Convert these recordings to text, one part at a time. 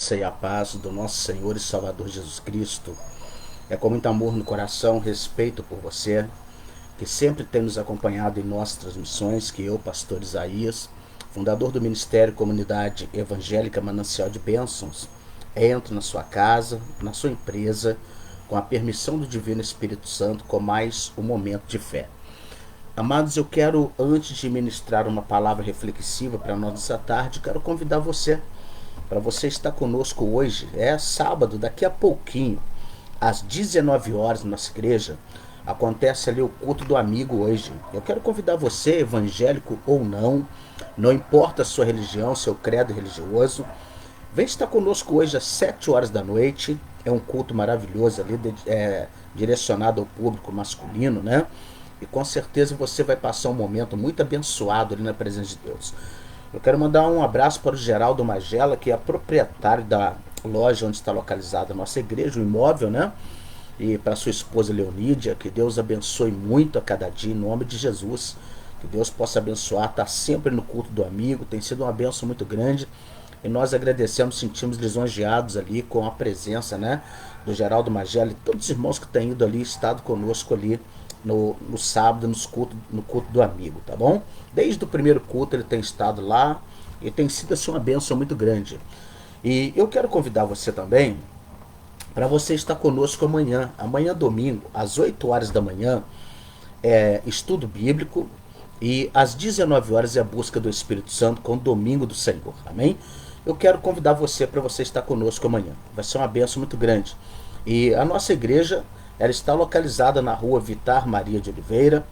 graça e a paz do nosso Senhor e Salvador Jesus Cristo. É com muito amor no coração, respeito por você, que sempre tem nos acompanhado em nossas transmissões, que eu, pastor Isaías, fundador do Ministério Comunidade Evangélica Manancial de Bênçãos, entro na sua casa, na sua empresa, com a permissão do Divino Espírito Santo, com mais um momento de fé. Amados, eu quero, antes de ministrar uma palavra reflexiva para nós essa tarde, quero convidar você para você estar conosco hoje. É sábado, daqui a pouquinho, às 19 horas, na nossa igreja, acontece ali o culto do amigo hoje. Eu quero convidar você, evangélico ou não importa a sua religião, seu credo religioso, vem estar conosco hoje às 7 horas da noite. É um culto maravilhoso ali, direcionado ao público masculino, né? E com certeza você vai passar um momento muito abençoado ali na presença de Deus. Eu quero mandar um abraço para o Geraldo Magela, que é proprietário da loja onde está localizada a nossa igreja, o imóvel, né? E para sua esposa Leonídia, que Deus abençoe muito a cada dia, em nome de Jesus. Que Deus possa abençoar, está sempre no culto do amigo, tem sido uma bênção muito grande. E nós agradecemos, sentimos lisonjeados ali com a presença, né, do Geraldo Magela e todos os irmãos que têm ido ali, estado conosco ali no sábado, no culto do amigo, tá bom? Desde o primeiro culto ele tem estado lá e tem sido assim uma bênção muito grande. E eu quero convidar você também para você estar conosco amanhã domingo, às 8 horas da manhã, estudo bíblico, e às 19 horas é a busca do Espírito Santo com o Domingo do Senhor, amém? Eu quero convidar você para você estar conosco amanhã, vai ser uma bênção muito grande. E a nossa igreja, ela está localizada na rua Vitar Maria de Oliveira,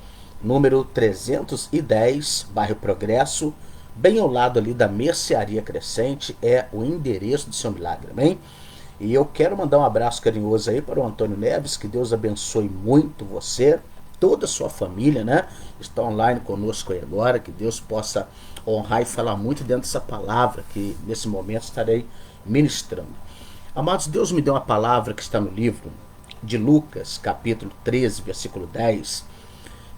número 310, bairro Progresso, bem ao lado ali da Mercearia Crescente, é o endereço do seu milagre, amém? E eu quero mandar um abraço carinhoso aí para o Antônio Neves, que Deus abençoe muito você, toda a sua família, né? Está online conosco aí agora, que Deus possa honrar e falar muito dentro dessa palavra que nesse momento estarei ministrando. Amados, Deus me deu uma palavra que está no livro de Lucas, capítulo 13, versículo 10,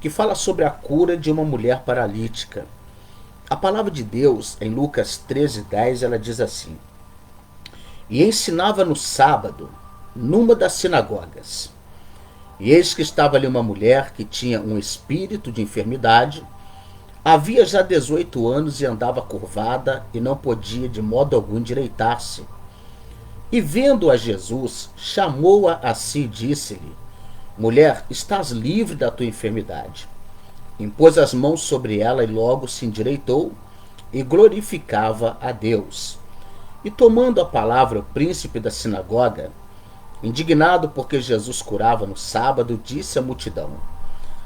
que fala sobre a cura de uma mulher paralítica. A palavra de Deus, em Lucas 13, 10, ela diz assim: E ensinava no sábado, numa das sinagogas. E eis que estava ali uma mulher que tinha um espírito de enfermidade, havia já 18 anos e andava curvada e não podia de modo algum endireitar-se. E vendo-a Jesus, chamou-a a si e disse-lhe: Mulher, estás livre da tua enfermidade. Impôs as mãos sobre ela e logo se endireitou e glorificava a Deus. E tomando a palavra o príncipe da sinagoga, indignado porque Jesus curava no sábado, disse à multidão: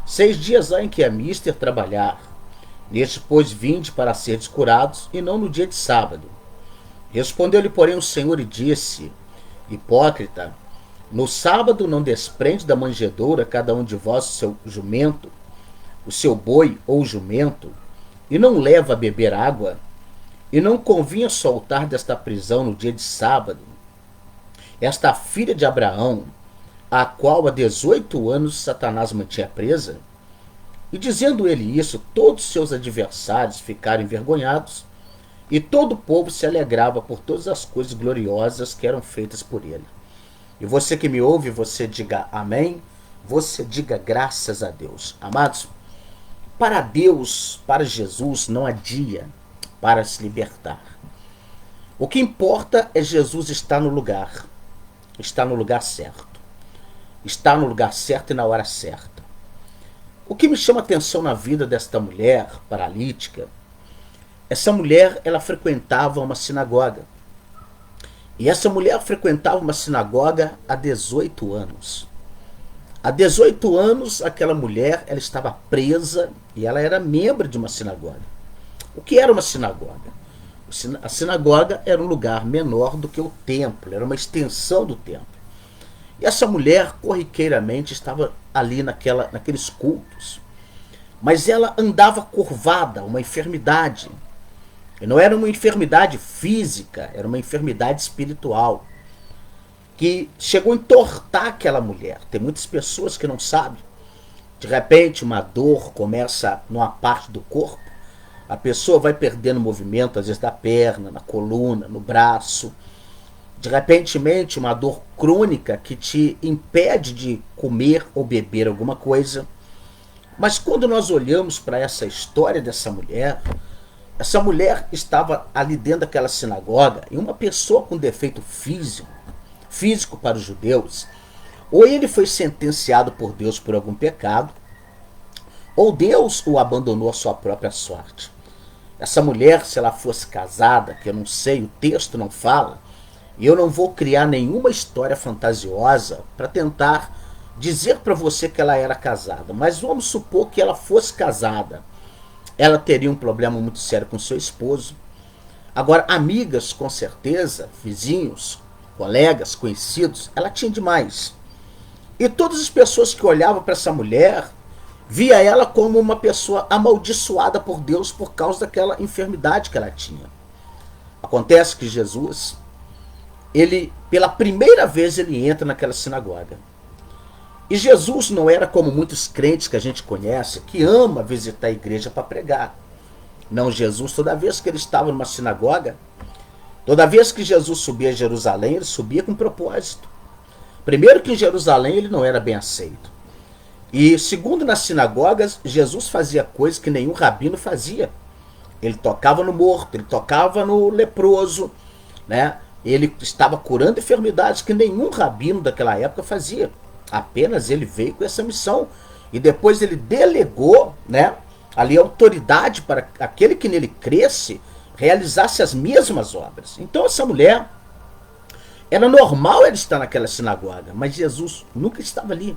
6 dias há em que é mister trabalhar. Neste, pois, vinde para seres curados, e não no dia de sábado. Respondeu-lhe, porém, o Senhor e disse: Hipócrita, no sábado não desprende da manjedoura cada um de vós o seu jumento, o seu boi ou jumento, e não leva a beber água? E não convinha soltar desta prisão no dia de sábado esta filha de Abraão, a qual há 18 anos Satanás mantinha presa? E dizendo ele isso, todos seus adversários ficaram envergonhados, e todo o povo se alegrava por todas as coisas gloriosas que eram feitas por ele. E você que me ouve, você diga amém, você diga graças a Deus. Amados, para Deus, para Jesus, não há dia para se libertar. O que importa é Jesus estar no lugar certo. Está no lugar certo e na hora certa. O que me chama a atenção na vida desta mulher paralítica, essa mulher, ela frequentava uma sinagoga. E essa mulher frequentava uma sinagoga há 18 anos. Há 18 anos, aquela mulher, ela estava presa e ela era membro de uma sinagoga. O que era uma sinagoga? A sinagoga era um lugar menor do que o templo, era uma extensão do templo. E essa mulher, corriqueiramente, estava ali naqueles cultos. Mas ela andava curvada, uma enfermidade. E não era uma enfermidade física, era uma enfermidade espiritual, que chegou a entortar aquela mulher. Tem muitas pessoas que não sabem. De repente, uma dor começa numa parte do corpo, a pessoa vai perdendo movimento, às vezes da perna, na coluna, no braço, De repentemente, uma dor crônica que te impede de comer ou beber alguma coisa. Mas quando nós olhamos para essa história dessa mulher, essa mulher estava ali dentro daquela sinagoga e uma pessoa com defeito físico para os judeus, ou ele foi sentenciado por Deus por algum pecado, ou Deus o abandonou à sua própria sorte. Essa mulher, se ela fosse casada, que eu não sei, o texto não fala, e eu não vou criar nenhuma história fantasiosa para tentar dizer para você que ela era casada, mas vamos supor que ela fosse casada. Ela teria um problema muito sério com seu esposo. Agora, amigas, com certeza, vizinhos, colegas, conhecidos, ela tinha demais. E todas as pessoas que olhavam para essa mulher via ela como uma pessoa amaldiçoada por Deus por causa daquela enfermidade que ela tinha. Acontece que Jesus, ele, pela primeira vez, ele entra naquela sinagoga. E Jesus não era como muitos crentes que a gente conhece, que ama visitar a igreja para pregar. Não, Jesus, toda vez que ele estava numa sinagoga, toda vez que Jesus subia a Jerusalém, ele subia com propósito. Primeiro que em Jerusalém ele não era bem aceito. E segundo, nas sinagogas, Jesus fazia coisas que nenhum rabino fazia. Ele tocava no morto, ele tocava no leproso, né? Ele estava curando enfermidades que nenhum rabino daquela época fazia. Apenas ele veio com essa missão. E depois ele delegou, né, ali a autoridade para aquele que nele cresce realizasse as mesmas obras. Então essa mulher, era normal ela estar naquela sinagoga, mas Jesus nunca estava ali.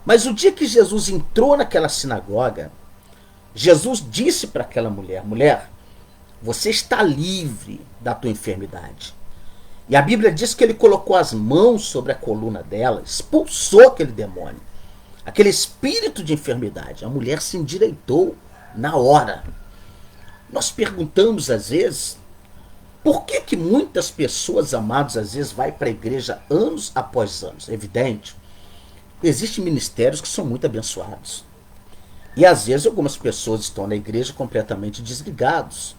Mas o dia que Jesus entrou naquela sinagoga, Jesus disse para aquela mulher: mulher, você está livre da tua enfermidade. E a Bíblia diz que ele colocou as mãos sobre a coluna dela, expulsou aquele demônio, aquele espírito de enfermidade. A mulher se endireitou na hora. Nós perguntamos às vezes, por que muitas pessoas, amados, às vezes vai para a igreja anos após anos? É evidente, existem ministérios que são muito abençoados. E às vezes algumas pessoas estão na igreja completamente desligados.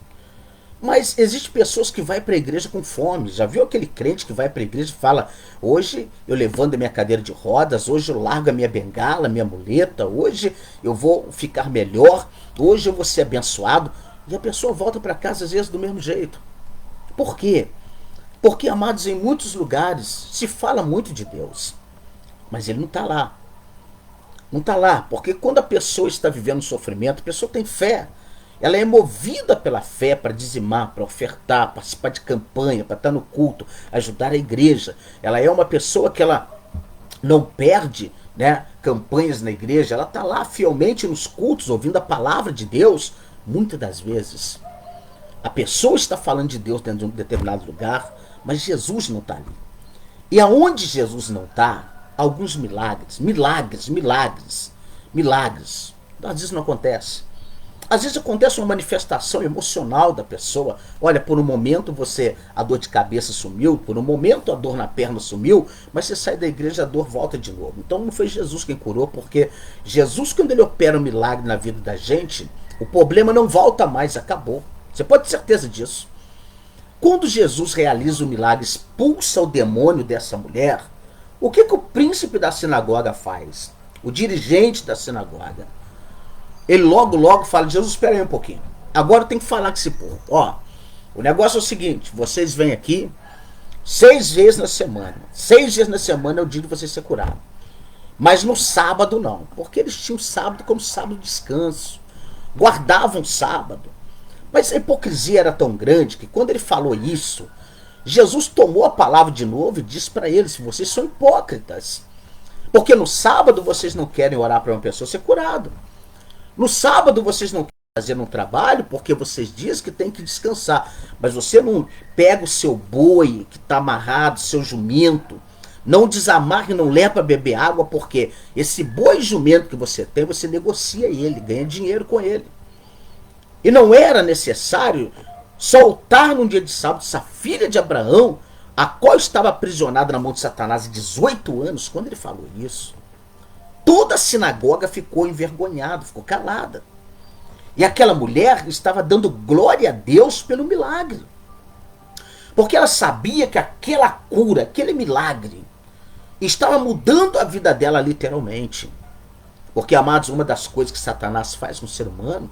Mas existem pessoas que vão para a igreja com fome. Já viu aquele crente que vai para a igreja e fala: hoje eu levanto a minha cadeira de rodas, hoje eu largo a minha bengala, a minha muleta, hoje eu vou ficar melhor, hoje eu vou ser abençoado. E a pessoa volta para casa às vezes do mesmo jeito. Por quê? Porque, amados, em muitos lugares se fala muito de Deus, mas ele não está lá. Não está lá, porque quando a pessoa está vivendo sofrimento, a pessoa tem fé. Ela é movida pela fé para dizimar, para ofertar, participar de campanha, para estar no culto, ajudar a igreja. Ela é uma pessoa que ela não perde, né, campanhas na igreja. Ela está lá fielmente nos cultos, ouvindo a palavra de Deus. Muitas das vezes, a pessoa está falando de Deus dentro de um determinado lugar, mas Jesus não está ali. E aonde Jesus não está, alguns milagres. Às vezes não acontece. Às vezes acontece uma manifestação emocional da pessoa. Olha, por um momento a dor de cabeça sumiu, por um momento a dor na perna sumiu, mas você sai da igreja, a dor volta de novo. Então não foi Jesus quem curou, porque Jesus, quando ele opera um milagre na vida da gente, o problema não volta mais, acabou. Você pode ter certeza disso. Quando Jesus realiza o milagre, expulsa o demônio dessa mulher, o que o príncipe da sinagoga faz? O dirigente da sinagoga. Ele logo fala: Jesus, espera aí um pouquinho. Agora tem que falar com esse povo. Ó, o negócio é o seguinte: vocês vêm aqui 6 vezes na semana. 6 vezes na semana é o dia de você ser curado. Mas no sábado não. Porque eles tinham sábado como sábado de descanso. Guardavam sábado. Mas a hipocrisia era tão grande que quando ele falou isso, Jesus tomou a palavra de novo e disse para eles: vocês são hipócritas. Porque no sábado vocês não querem orar para uma pessoa ser curado. No sábado vocês não querem fazer um trabalho porque vocês dizem que tem que descansar. Mas você não pega o seu boi que está amarrado, seu jumento, não desamarra e não leva para beber água, porque esse boi jumento que você tem, você negocia ele, ganha dinheiro com ele. E não era necessário soltar num dia de sábado essa filha de Abraão, a qual estava aprisionada na mão de Satanás há 18 anos. Quando ele falou isso, toda a sinagoga ficou envergonhada, ficou calada. E aquela mulher estava dando glória a Deus pelo milagre. Porque ela sabia que aquela cura, aquele milagre, estava mudando a vida dela literalmente. Porque, amados, uma das coisas que Satanás faz com o ser humano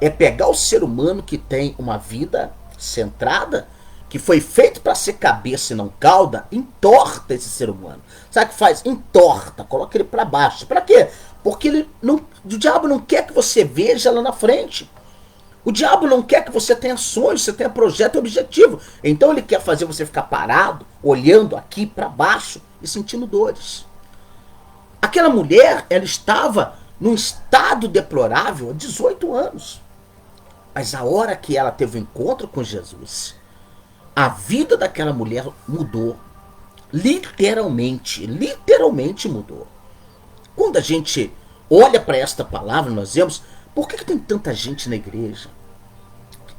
é pegar o ser humano que tem uma vida centrada, que foi feito para ser cabeça e não cauda, entorta esse ser humano. Sabe o que faz? Entorta, coloca ele para baixo. Para quê? Porque o diabo não quer que você veja lá na frente. O diabo não quer que você tenha sonhos, você tenha projeto e objetivo. Então ele quer fazer você ficar parado, olhando aqui para baixo e sentindo dores. Aquela mulher, ela estava num estado deplorável há 18 anos. Mas a hora que ela teve o encontro com Jesus, a vida daquela mulher mudou. Literalmente mudou. Quando a gente olha para esta palavra, nós vemos, por que tem tanta gente na igreja?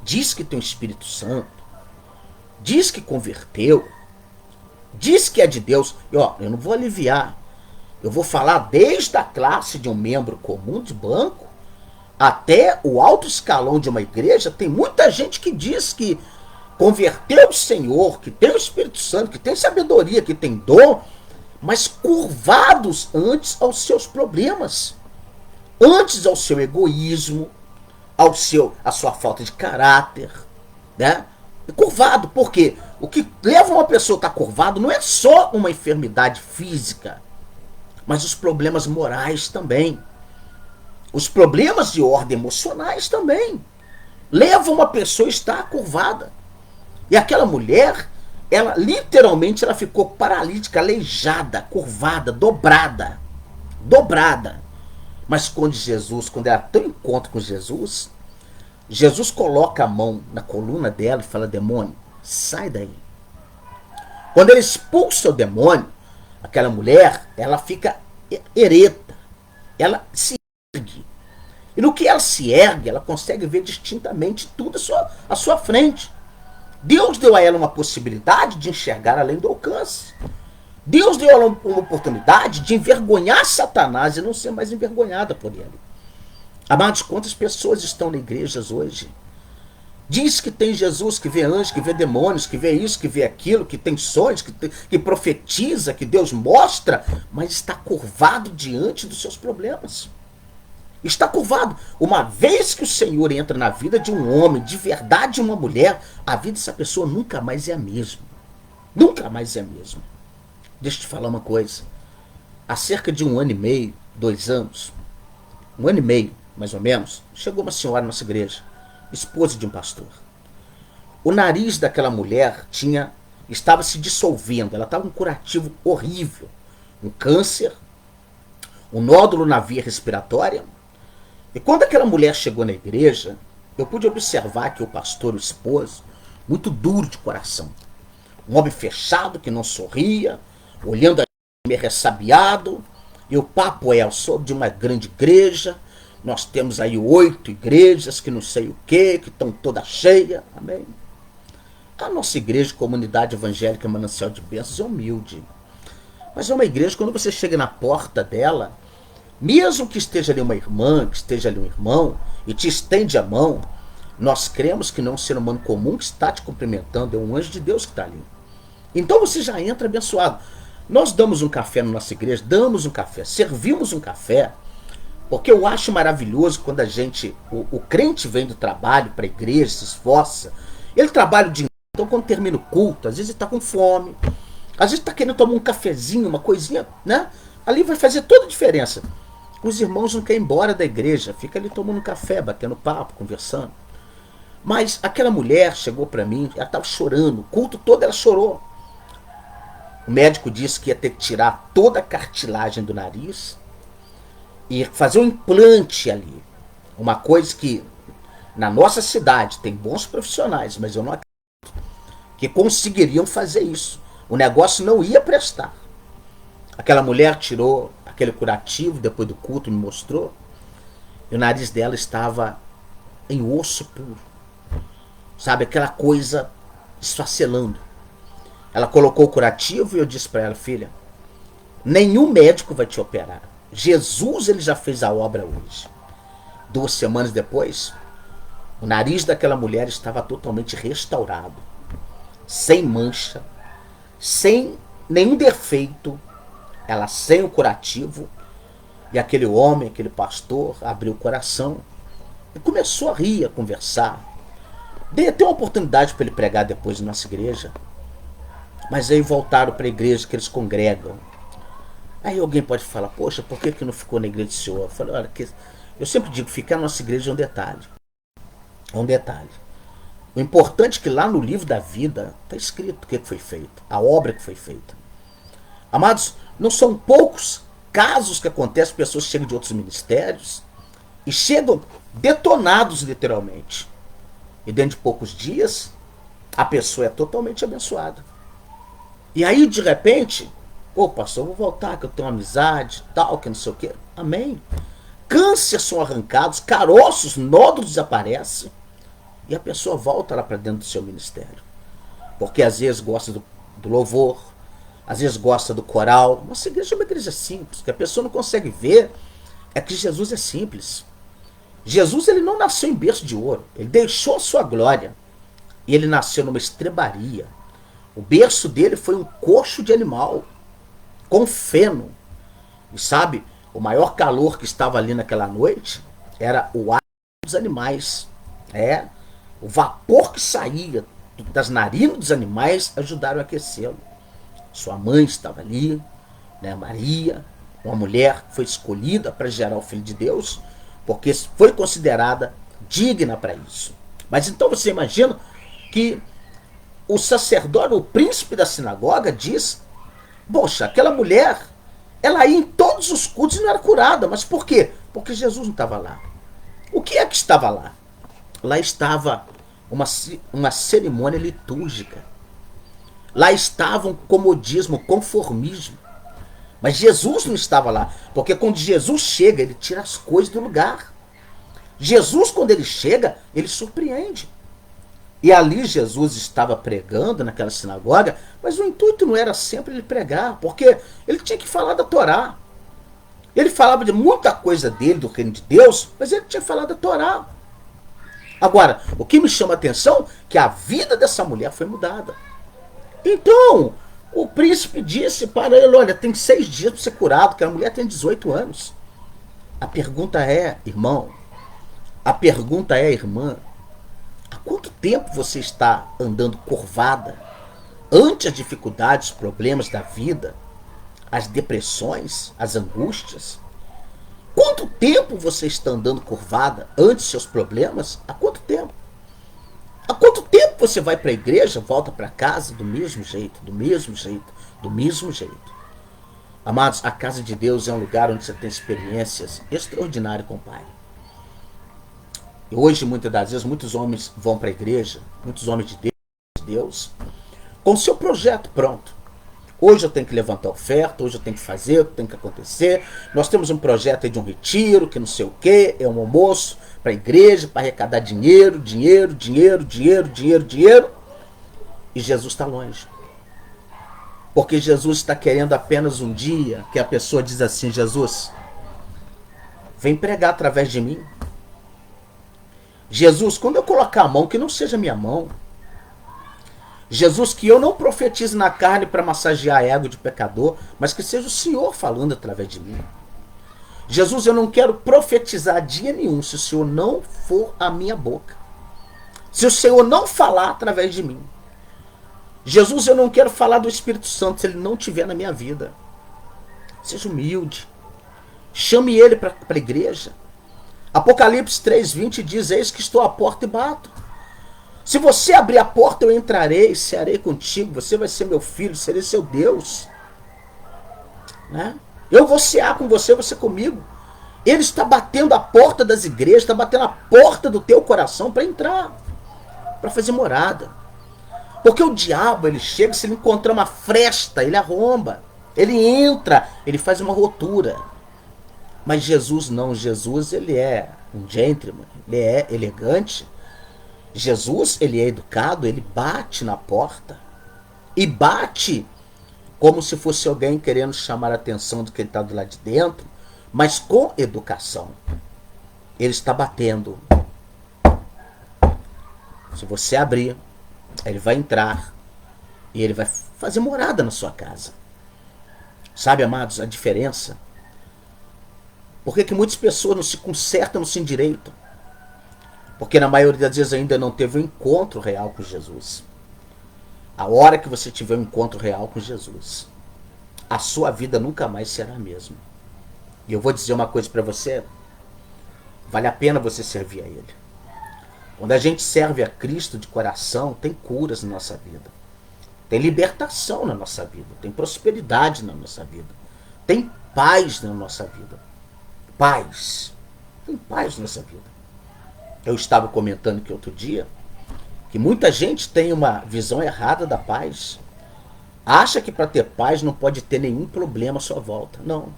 Diz que tem o Espírito Santo, diz que converteu, diz que é de Deus. E ó, eu não vou aliviar. Eu vou falar desde a classe de um membro comum de banco até o alto escalão de uma igreja. Tem muita gente que diz que converteu o Senhor, que tem o Espírito Santo, que tem sabedoria, que tem dom, mas curvados antes aos seus problemas, antes ao seu egoísmo, à sua falta de caráter, né? Curvado, porque o que leva uma pessoa a estar curvado não é só uma enfermidade física, mas os problemas morais também. Os problemas de ordem emocionais também levam uma pessoa a estar curvada. E aquela mulher, ela literalmente ela ficou paralítica, aleijada, curvada, dobrada. Mas quando ela tem um encontro com Jesus, Jesus coloca a mão na coluna dela e fala: demônio, sai daí. Quando ele expulsa o demônio, aquela mulher, ela fica ereta, ela se ergue. E no que ela se ergue, ela consegue ver distintamente tudo à sua frente. Deus deu a ela uma possibilidade de enxergar além do alcance. Deus deu a ela uma oportunidade de envergonhar Satanás e não ser mais envergonhada por ele. Amados, quantas pessoas estão na igreja hoje? Diz que tem Jesus, que vê anjos, que vê demônios, que vê isso, que vê aquilo, que tem sonhos, que profetiza, que Deus mostra, mas está curvado diante dos seus problemas. Está curvado. Uma vez que o Senhor entra na vida de um homem, de verdade uma mulher, a vida dessa pessoa nunca mais é a mesma. Nunca mais é a mesma. Deixa eu te falar uma coisa. Há cerca de 1 ano e meio, 2 anos, 1 ano e meio, mais ou menos, chegou uma senhora na nossa igreja, esposa de um pastor. O nariz daquela mulher estava se dissolvendo, ela estava com um curativo horrível, um câncer, um nódulo na via respiratória. E quando aquela mulher chegou na igreja, eu pude observar que o pastor, o esposo, muito duro de coração, um homem fechado que não sorria, olhando a gente meio ressabiado, e o papo é: eu sou de uma grande igreja, nós temos aí 8 igrejas que não sei o que estão toda cheia, amém? A nossa igreja, Comunidade Evangélica Manancial de Bênçãos, é humilde, mas é uma igreja, quando você chega na porta dela, mesmo que esteja ali uma irmã, que esteja ali um irmão, e te estende a mão, nós cremos que não é um ser humano comum que está te cumprimentando, é um anjo de Deus que está ali. Então você já entra abençoado. Nós damos um café na nossa igreja, damos um café, servimos um café, porque eu acho maravilhoso quando o crente vem do trabalho para a igreja, se esforça, ele trabalha o dia inteiro, então quando termina o culto, às vezes ele está com fome, às vezes está querendo tomar um cafezinho, uma coisinha, né? Ali vai fazer toda a diferença. Os irmãos não querem ir embora da igreja, fica ali tomando um café, batendo papo, conversando. Mas aquela mulher chegou para mim, ela estava chorando, o culto todo ela chorou. O médico disse que ia ter que tirar toda a cartilagem do nariz e fazer um implante ali. Uma coisa que na nossa cidade tem bons profissionais, mas eu não acredito que conseguiriam fazer isso. O negócio não ia prestar. Aquela mulher tirou aquele curativo, depois do culto me mostrou, e o nariz dela estava em osso puro. Sabe, aquela coisa esfacelando. Ela colocou o curativo e eu disse para ela: filha, nenhum médico vai te operar. Jesus, ele já fez a obra hoje. 2 semanas depois, o nariz daquela mulher estava totalmente restaurado. sem mancha, sem nenhum defeito, ela sem o curativo. E aquele homem, aquele pastor, abriu o coração e começou a rir, a conversar. Dei até uma oportunidade para ele pregar depois na nossa igreja. Mas aí voltaram para a igreja que eles congregam. Aí alguém pode falar, poxa, por que não ficou na igreja do Senhor? Eu falei, olha, eu sempre digo, ficar na nossa igreja é um detalhe. É um detalhe. O importante é que lá no livro da vida está escrito o que foi feito, a obra que foi feita. Amados, não são poucos casos que acontecem, pessoas chegam de outros ministérios e chegam detonados literalmente. E dentro de poucos dias, a pessoa é totalmente abençoada. E aí, de repente, pô, pastor, eu vou voltar, que eu tenho uma amizade, tal, que não sei o quê. Amém. Cânceres são arrancados, caroços, nódulos desaparecem. E a pessoa volta lá para dentro do seu ministério. Porque às vezes gosta do louvor, às vezes gosta do coral. Nossa igreja é uma igreja simples. O que a pessoa não consegue ver é que Jesus é simples. Jesus, ele não nasceu em berço de ouro. Ele deixou a sua glória. E ele nasceu numa estrebaria. O berço dele foi um coxo de animal, com feno. E sabe, o maior calor que estava ali naquela noite era o ar dos animais. O vapor que saía das narinas dos animais ajudaram a aquecê-lo. Sua mãe estava ali, né, Maria, uma mulher que foi escolhida para gerar o Filho de Deus, porque foi considerada digna para isso. Mas então você imagina que o sacerdote, o príncipe da sinagoga, diz, poxa, aquela mulher, ela ia em todos os cultos e não era curada. Mas por quê? Porque Jesus não estava lá. O que é que estava lá? Lá estava uma cerimônia litúrgica. Lá estava um comodismo, um conformismo. Mas Jesus não estava lá. Porque quando Jesus chega, ele tira as coisas do lugar. Jesus, quando ele chega, ele surpreende. E ali Jesus estava pregando naquela sinagoga, mas o intuito não era sempre ele pregar, porque ele tinha que falar da Torá. Ele falava de muita coisa dele, do reino de Deus, mas ele tinha que falar da Torá. Agora, o que me chama a atenção é que a vida dessa mulher foi mudada. Então, o príncipe disse para ele, olha, tem 6 dias para ser curado, que a mulher tem 18 anos. A pergunta é, irmão, a pergunta é, irmã, há quanto tempo você está andando curvada ante as dificuldades, os problemas da vida, as depressões, as angústias? Quanto tempo você está andando curvada ante seus problemas? Há quanto tempo? Há quanto tempo você vai para a igreja, volta para casa do mesmo jeito, do mesmo jeito, do mesmo jeito? Amados, a casa de Deus é um lugar onde você tem experiências extraordinárias com o Pai. E hoje, muitas das vezes, muitos homens vão para a igreja, muitos homens de Deus, com o seu projeto pronto. Hoje eu tenho que levantar oferta, hoje eu tenho que fazer, o que tem que acontecer. Nós temos um projeto aí de um retiro, que não sei o quê, é um almoço para a igreja, para arrecadar dinheiro. E Jesus está longe. Porque Jesus está querendo apenas um dia que a pessoa diz assim, Jesus, vem pregar através de mim. Jesus, quando eu colocar a mão, que não seja minha mão. Jesus, que eu não profetize na carne para massagear ego de pecador, mas que seja o Senhor falando através de mim. Jesus, eu não quero profetizar dia nenhum se o Senhor não for a minha boca. Se o Senhor não falar através de mim. Jesus, eu não quero falar do Espírito Santo se ele não estiver na minha vida. Seja humilde. Chame ele para a igreja. Apocalipse 3:20 diz, eis que estou à porta e bato. Se você abrir a porta, eu entrarei, cearei contigo, você vai ser meu filho, serei seu Deus. Né? Eu vou cear com você, você comigo. Ele está batendo a porta das igrejas, está batendo a porta do teu coração para entrar, para fazer morada. Porque o diabo, ele chega, se ele encontrar uma fresta, ele arromba. Ele entra, ele faz uma rotura. Mas Jesus não, Jesus ele é um gentleman, ele é elegante. Jesus, ele é educado, ele bate na porta. E bate como se fosse alguém querendo chamar a atenção do que ele está do lado de dentro, mas com educação. Ele está batendo. Se você abrir, ele vai entrar E ele vai fazer morada na sua casa. Sabe, amados, a diferença? Por que muitas pessoas não se consertam, não se endireitam? Porque na maioria das vezes ainda não teve um encontro real com Jesus. A hora que você tiver um encontro real com Jesus, a sua vida nunca mais será a mesma. E eu vou dizer uma coisa para você, vale a pena você servir a Ele. Quando a gente serve a Cristo de coração, tem curas na nossa vida. Tem libertação na nossa vida. Tem prosperidade na nossa vida. Tem paz na nossa vida. Paz. Tem paz na nossa vida. Eu estava comentando que outro dia que muita gente tem uma visão errada da paz. Acha que para ter paz não pode ter nenhum problema à sua volta. Não.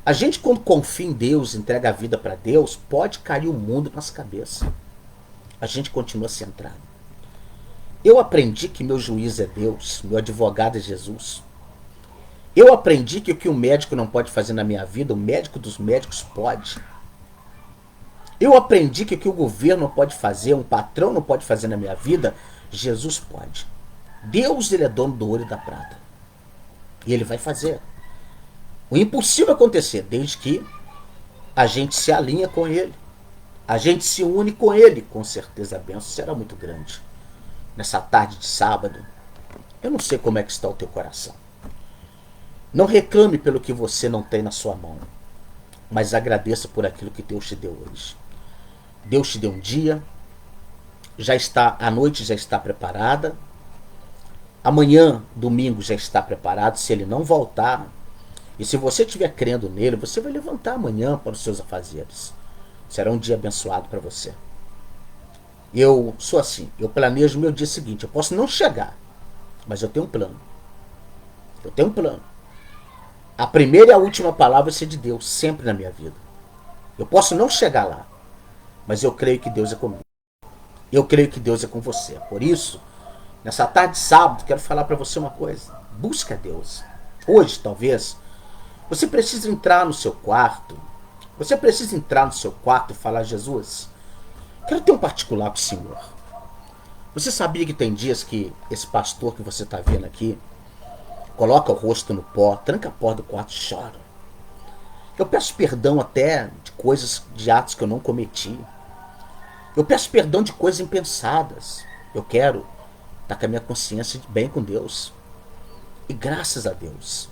A gente, quando confia em Deus, entrega a vida para Deus, pode cair o mundo nas cabeças. A gente continua centrado. Eu aprendi que meu juiz é Deus, meu advogado é Jesus. Eu aprendi que o que o médico não pode fazer na minha vida, o médico dos médicos pode. Eu aprendi que o que o governo não pode fazer, um patrão não pode fazer na minha vida, Jesus pode. Deus, ele é dono do ouro e da prata. E ele vai fazer. O impossível acontecer, desde que a gente se alinha com ele. A gente se une com ele. Com certeza a bênção será muito grande. Nessa tarde de sábado, eu não sei como é que está o teu coração. Não reclame pelo que você não tem na sua mão, mas agradeça por aquilo que Deus te deu hoje. Deus te deu um dia, a noite já está preparada, amanhã, domingo, já está preparado. Se ele não voltar, e se você estiver crendo nele, você vai levantar amanhã para os seus afazeres. Será um dia abençoado para você. Eu sou assim, eu planejo o meu dia seguinte. Eu posso não chegar, mas eu tenho um plano. Eu tenho um plano. A primeira e a última palavra vai ser de Deus, sempre na minha vida. Eu posso não chegar lá, mas eu creio que Deus é comigo. Eu creio que Deus é com você. Por isso, nessa tarde de sábado, quero falar para você uma coisa. Busca Deus. Hoje, talvez, você precisa entrar no seu quarto. Você precisa entrar no seu quarto e falar: Jesus, quero ter um particular com o Senhor. Você sabia que tem dias que esse pastor que você está vendo aqui coloca o rosto no pó, tranca a porta do quarto e chora? Eu peço perdão até de coisas, de atos que eu não cometi. Eu peço perdão de coisas impensadas. Eu quero estar com a minha consciência de bem com Deus. E graças a Deus,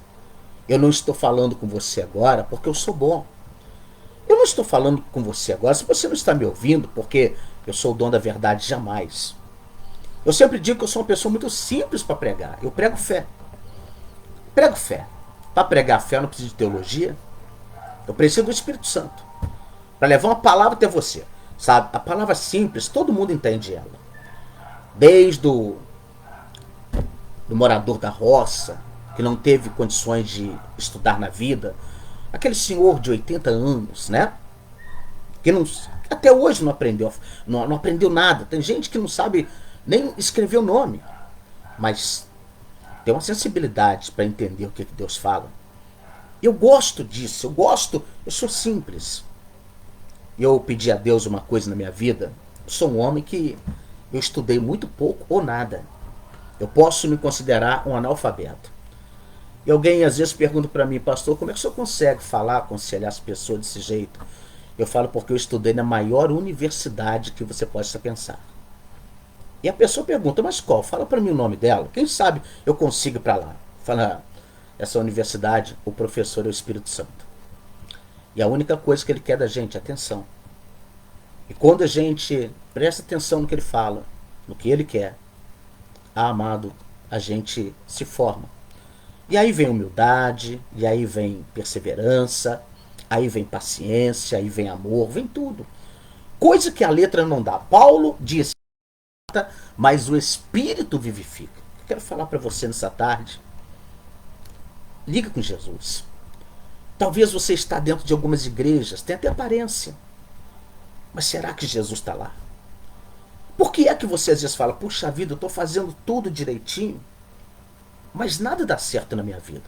eu não estou falando com você agora porque eu sou bom. Eu não estou falando com você agora se você não está me ouvindo porque eu sou o dono da verdade, jamais. Eu sempre digo que eu sou uma pessoa muito simples para pregar. Eu prego fé. Prego fé. Para pregar fé eu não preciso de teologia. Eu preciso do Espírito Santo para levar uma palavra até você. Sabe, a palavra simples, todo mundo entende ela. Desde do morador da roça, que não teve condições de estudar na vida, aquele senhor de 80 anos, né? Que não, até hoje não aprendeu, não aprendeu nada. Tem gente que não sabe nem escrever o nome, mas tem uma sensibilidade para entender o que Deus fala. Eu gosto disso, eu sou simples. Eu pedi a Deus uma coisa na minha vida. Eu sou um homem que eu estudei muito pouco ou nada. Eu posso me considerar um analfabeto. E alguém às vezes pergunta para mim: pastor, como é que o senhor consegue falar, aconselhar as pessoas desse jeito? Eu falo: porque eu estudei na maior universidade que você possa pensar. E a pessoa pergunta: mas qual? Fala para mim o nome dela. Quem sabe eu consigo ir para lá. Fala: essa universidade, o professor é o Espírito Santo. E a única coisa que ele quer da gente é atenção. E quando a gente presta atenção no que ele fala, no que ele quer, amado, a gente se forma. E aí vem humildade, e aí vem perseverança, aí vem paciência, aí vem amor, vem tudo. Coisa que a letra não dá. Paulo diz: mas o Espírito vivifica. Eu quero falar para você nessa tarde. Liga com Jesus. Talvez você está dentro de algumas igrejas, tem até aparência. Mas será que Jesus está lá? Por que é que você às vezes fala: puxa vida, eu estou fazendo tudo direitinho, mas nada dá certo na minha vida?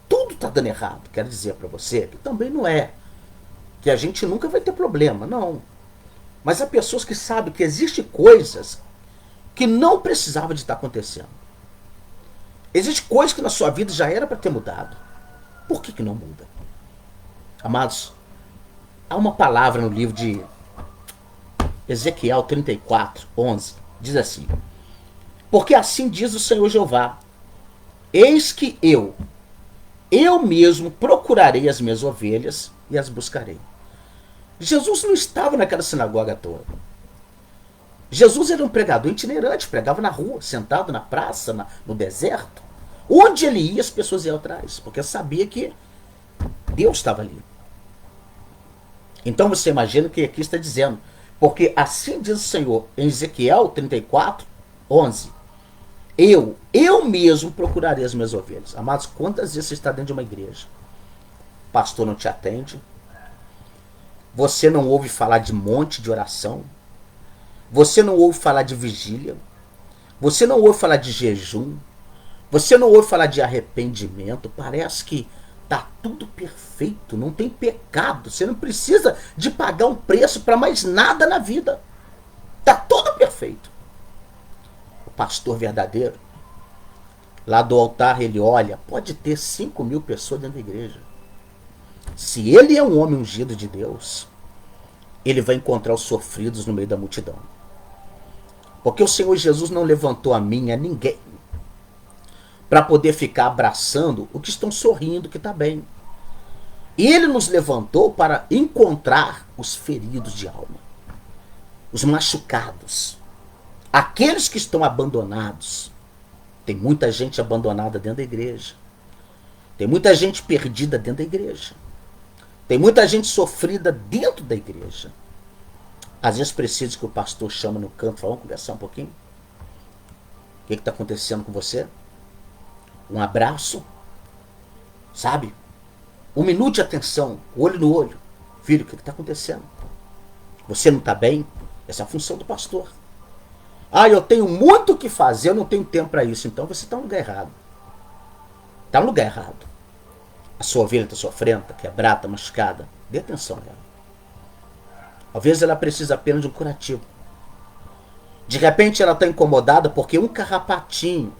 Tudo está dando errado. Quero dizer para você que também não é que a gente nunca vai ter problema, não. Mas há pessoas que sabem que existem coisas que não precisavam de estar acontecendo. Existe coisa que na sua vida já era para ter mudado. Por que não muda? Amados, há uma palavra no livro de Ezequiel 34, 11. Diz assim: porque assim diz o Senhor Jeová: eis que eu mesmo procurarei as minhas ovelhas e as buscarei. Jesus não estava naquela sinagoga à toa. Jesus era um pregador itinerante, pregava na rua, sentado na praça, no deserto. Onde ele ia, as pessoas iam atrás, porque sabia que Deus estava ali. Então você imagina o que aqui está dizendo. Porque assim diz o Senhor em Ezequiel 34, 11. Eu mesmo procurarei as minhas ovelhas. Amados, quantas vezes você está dentro de uma igreja? O pastor não te atende. Você não ouve falar de monte de oração. Você não ouve falar de vigília. Você não ouve falar de jejum. Você não ouve falar de arrependimento. Parece que está tudo perfeito, não tem pecado. Você não precisa de pagar um preço para mais nada na vida. Está tudo perfeito. O pastor verdadeiro, lá do altar, ele olha, pode ter 5.000 pessoas dentro da igreja. Se ele é um homem ungido de Deus, ele vai encontrar os sofridos no meio da multidão. Porque o Senhor Jesus não levantou a mim, a ninguém, para poder ficar abraçando o que estão sorrindo, que está bem. Ele nos levantou para encontrar os feridos de alma, os machucados, aqueles que estão abandonados. Tem muita gente abandonada dentro da igreja. Tem muita gente perdida dentro da igreja. Tem muita gente sofrida dentro da igreja. Às vezes precisa que o pastor chama no canto e fala: vamos conversar um pouquinho? O que está acontecendo com você? Um abraço, sabe? 1 minuto de atenção, olho no olho. Filho, o que está acontecendo? Você não está bem? Essa é a função do pastor. Ah, eu tenho muito o que fazer, eu não tenho tempo para isso. Então você está no lugar errado. Está no lugar errado. A sua ovelha está sofrendo, está quebrada, está machucada. Dê atenção a ela. Às vezes ela precisa apenas de um curativo. De repente ela está incomodada porque um carrapatinho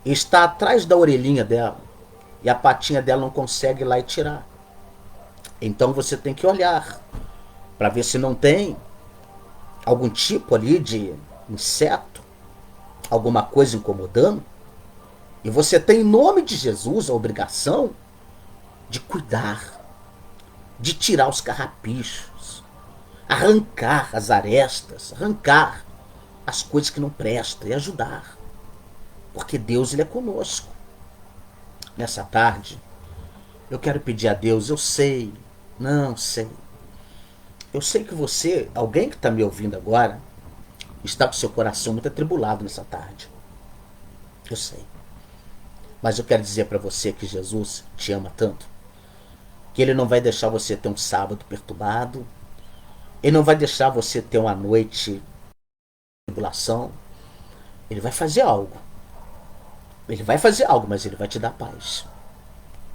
está atrás da orelhinha dela e a patinha dela não consegue ir lá e tirar. Então você tem que olhar para ver se não tem algum tipo ali de inseto, alguma coisa incomodando. E você tem, em nome de Jesus, a obrigação de cuidar, de tirar os carrapichos, arrancar as arestas, arrancar as coisas que não prestam e ajudar. Porque Deus, ele é conosco. Nessa tarde, eu quero pedir a Deus, eu sei que você, alguém que está me ouvindo agora, está com seu coração muito atribulado nessa tarde. Eu sei. Mas eu quero dizer para você que Jesus te ama tanto, que ele não vai deixar você ter um sábado perturbado, ele não vai deixar você ter uma noite de tribulação. Ele vai fazer algo. Ele vai fazer algo, mas ele vai te dar paz.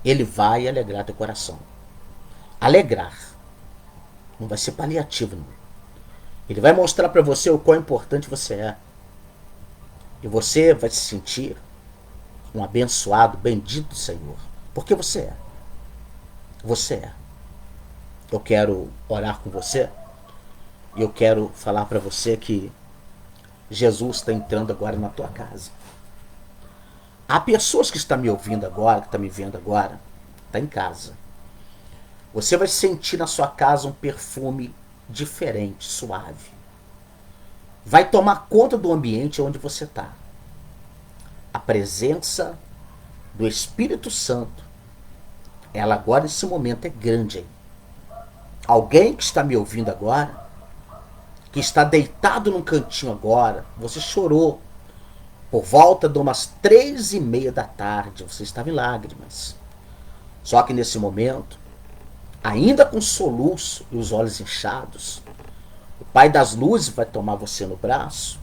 Ele vai alegrar teu coração. Alegrar. Não vai ser paliativo, não. Ele vai mostrar para você o quão importante você é. E você vai se sentir um abençoado, bendito do Senhor. Porque você é. Você é. Eu quero orar com você. E eu quero falar para você que Jesus está entrando agora na tua casa. Há pessoas que estão me ouvindo agora, que estão me vendo agora, está em casa. Você vai sentir na sua casa um perfume diferente, suave. Vai tomar conta do ambiente onde você está. A presença do Espírito Santo, ela agora nesse momento é grande aí. Alguém que está me ouvindo agora, que está deitado num cantinho agora, você chorou por volta de umas 3:30 da tarde, você estava em lágrimas. Só que nesse momento, ainda com soluço e os olhos inchados, o Pai das Luzes vai tomar você no braço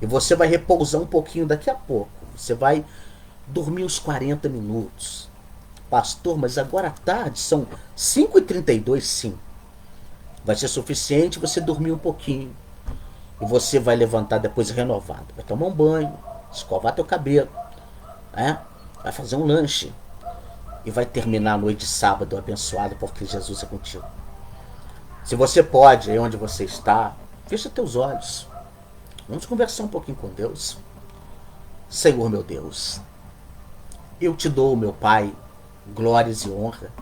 e você vai repousar um pouquinho daqui a pouco. Você vai dormir uns 40 minutos. Pastor, mas agora à tarde são 5:32, sim. Vai ser suficiente você dormir um pouquinho. E você vai levantar depois renovado. Vai tomar um banho, escovar teu cabelo, né? Vai fazer um lanche e vai terminar a noite de sábado abençoado porque Jesus é contigo. Se você pode, aí onde você está, fecha teus olhos. Vamos conversar um pouquinho com Deus. Senhor meu Deus, eu te dou, meu Pai, glórias e honra,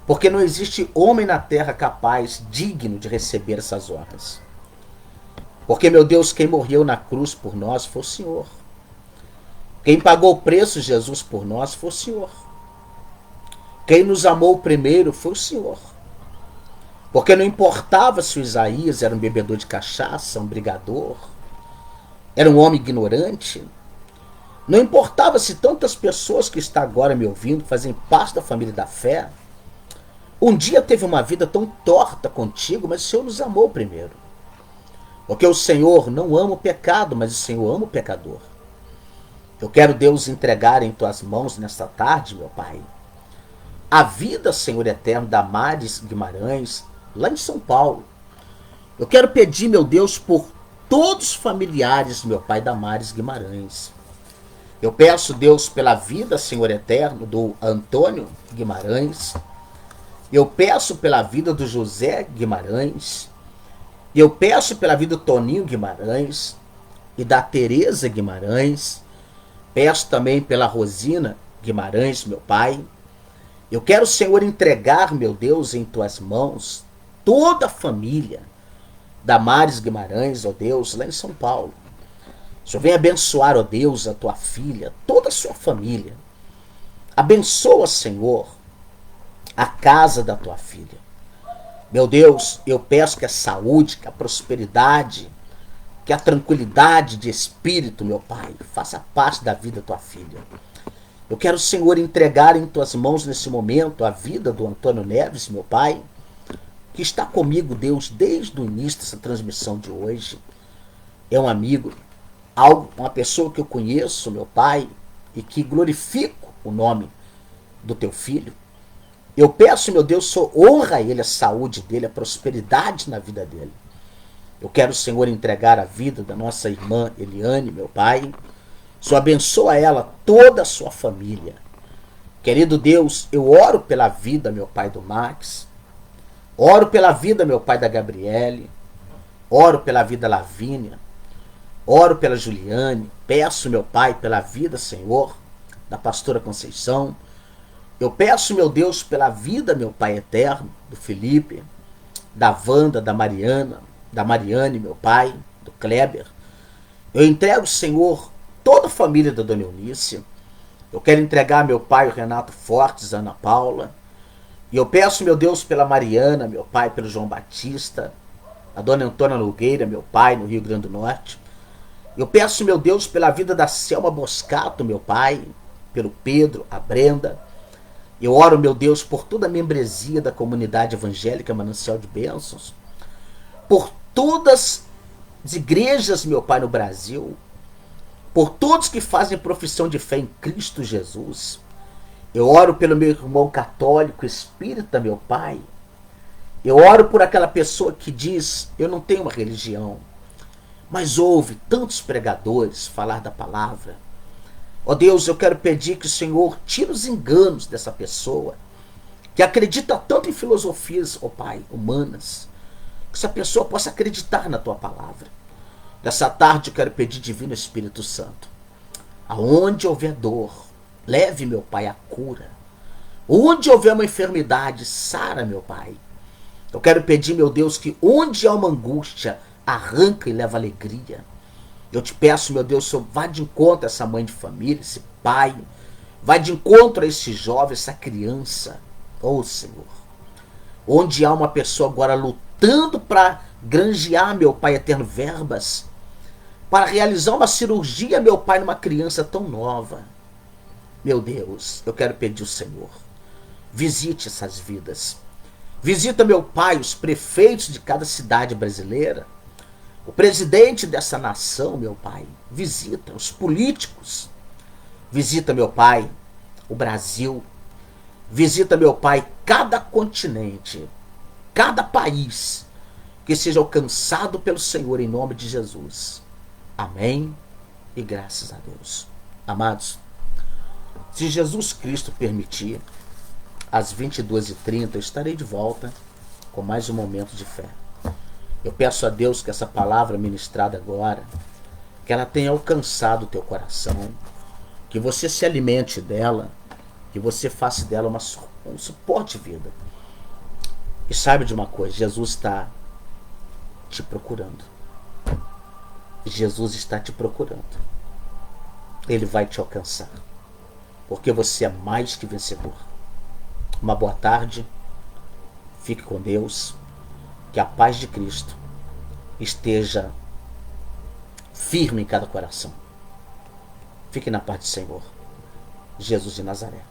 porque não existe homem na terra capaz, digno de receber essas honras. Porque, meu Deus, quem morreu na cruz por nós foi o Senhor. Quem pagou o preço, Jesus, por nós foi o Senhor. Quem nos amou primeiro foi o Senhor. Porque não importava se o Isaías era um bebedor de cachaça, um brigador, era um homem ignorante. Não importava se tantas pessoas que estão agora me ouvindo fazem parte da família da fé. Um dia teve uma vida tão torta contigo, mas o Senhor nos amou primeiro. Porque o Senhor não ama o pecado, mas o Senhor ama o pecador. Eu quero, Deus, entregar em tuas mãos nesta tarde, meu Pai, a vida, Senhor eterno, da Maris Guimarães, lá em São Paulo. Eu quero pedir, meu Deus, por todos os familiares, meu Pai, da Maris Guimarães. Eu peço, Deus, pela vida, Senhor eterno, do Antônio Guimarães. Eu peço pela vida do José Guimarães. Eu peço pela vida do Toninho Guimarães e da Tereza Guimarães. Peço também pela Rosina Guimarães, meu Pai. Eu quero, Senhor, entregar, meu Deus, em tuas mãos toda a família da Maris Guimarães, ó Deus, lá em São Paulo. O Senhor vem abençoar, ó Deus, a tua filha, toda a sua família. Abençoa, Senhor, a casa da tua filha. Meu Deus, eu peço que a saúde, que a prosperidade, que a tranquilidade de espírito, meu Pai, faça parte da vida da tua filha. Eu quero, Senhor, entregar em tuas mãos nesse momento a vida do Antônio Neves, meu Pai, que está comigo, Deus, desde o início dessa transmissão de hoje. É um amigo, uma pessoa que eu conheço, meu Pai, e que glorifico o nome do teu filho. Eu peço, meu Deus, só honra a ele, a saúde dele, a prosperidade na vida dele. Eu quero, Senhor, entregar a vida da nossa irmã Eliane, meu Pai. Só abençoa ela, toda a sua família. Querido Deus, eu oro pela vida, meu Pai, do Max. Oro pela vida, meu Pai, da Gabriele. Oro pela vida da Lavínia. Oro pela Juliane. Peço, meu Pai, pela vida, Senhor, da pastora Conceição. Eu peço, meu Deus, pela vida, meu Pai eterno, do Felipe, da Wanda, da Mariana, da Mariane, meu Pai, do Kleber. Eu entrego, Senhor, toda a família da Dona Eunice. Eu quero entregar, meu Pai, o Renato Fortes, a Ana Paula. E eu peço, meu Deus, pela Mariana, meu Pai, pelo João Batista, a Dona Antônia Nogueira, meu Pai, no Rio Grande do Norte. Eu peço, meu Deus, pela vida da Selma Boscato, meu Pai, pelo Pedro, a Brenda. Eu oro, meu Deus, por toda a membresia da comunidade evangélica Manancial de Bênçãos, por todas as igrejas, meu Pai, no Brasil, por todos que fazem profissão de fé em Cristo Jesus. Eu oro pelo meu irmão católico, espírita, meu Pai. Eu oro por aquela pessoa que diz, eu não tenho uma religião, mas ouve tantos pregadores falar da palavra. Ó Deus, eu quero pedir que o Senhor tire os enganos dessa pessoa, que acredita tanto em filosofias, ó Pai, humanas, que essa pessoa possa acreditar na tua palavra. Nessa tarde eu quero pedir, Divino Espírito Santo, aonde houver dor, leve, meu Pai, a cura. Onde houver uma enfermidade, sara, meu Pai. Eu quero pedir, meu Deus, que onde há uma angústia, arranca e leva alegria. Eu te peço, meu Deus, Senhor, vá de encontro a essa mãe de família, esse pai. Vá de encontro a esse jovem, essa criança. Oh, Senhor. Onde há uma pessoa agora lutando para granjear, meu Pai eterno, verbas, para realizar uma cirurgia, meu Pai, numa criança tão nova. Meu Deus, eu quero pedir ao Senhor, visite essas vidas. Visita, meu Pai, os prefeitos de cada cidade brasileira, o presidente dessa nação, meu Pai. Visita os políticos. Visita, meu Pai, o Brasil. Visita, meu Pai, cada continente, cada país que seja alcançado pelo Senhor em nome de Jesus. Amém e graças a Deus. Amados, Se Jesus Cristo permitir, às 22h30 eu estarei de volta com mais um momento de fé. Eu peço a Deus que essa palavra ministrada agora, que ela tenha alcançado o teu coração, que você se alimente dela, que você faça dela um suporte de vida. E saiba de uma coisa, Jesus está te procurando. Jesus está te procurando. Ele vai te alcançar, porque você é mais que vencedor. Uma boa tarde, fique com Deus, que a paz de Cristo esteja firme em cada coração. Fique na paz do Senhor, Jesus de Nazaré.